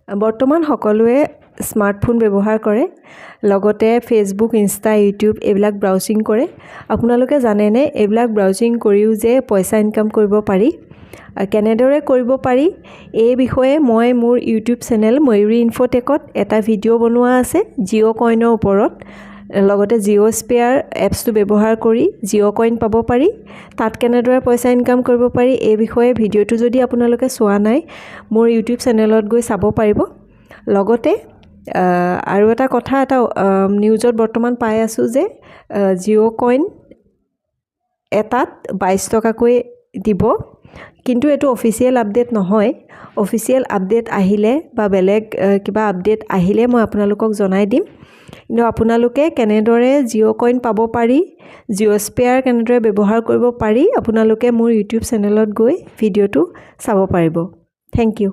বৰ্তমান সকলোৱে স্মাৰ্টফোন ব্যৱহাৰ কৰে লগতে ফেচবুক ইনষ্টা ইউটিউব এইবিলাক ব্ৰাউজিং কৰে আপোনালোকে জানেনে এইবিলাক ব্ৰাউজিং কৰিও যে পইচা ইনকাম কৰিব পাৰি কেনেদৰে কৰিব পাৰি এই বিষয়ে মই মোৰ ইউটিউব চেনেল ময়ূৰী ইনফোটেকত এটা ভিডিঅ' বনোৱা আছে জিঅ' কইনৰ ওপৰত লগতে জিঅ' স্পেয়াৰ এপছটো ব্যৱহাৰ কৰি জিঅ' কইন পাব পাৰি তাত কেনেদৰে পইচা ইনকাম কৰিব পাৰি এই বিষয়ে ভিডিঅ'টো যদি আপোনালোকে চোৱা নাই মোৰ ইউটিউব চেনেলত গৈ চাব পাৰিব লগতে আৰু এটা কথা এটা নিউজত বৰ্তমান পাই আছো যে জিঅ' কইন এটাত 22 টকাকৈ দিব কিন্তু এটো অফিচিয়েল আপডেট নহয় অফিচিয়েল আপডেট আহিলে বা বেলেগ কিবা আপডেট আহিলে মই আপোনালোকক জনাই দিম কিন্তু আপোনালোকে কেনেদৰে জিঅ' কইন পাব পাৰি জিঅ' স্পেয়াৰ কেনেদৰে ব্যৱহাৰ কৰিব পাৰি আপোনালোকে মোৰ ইউটিউব চেনেলত গৈ ভিডিঅ'টো চাব পাৰিব থ্যাংক ইউ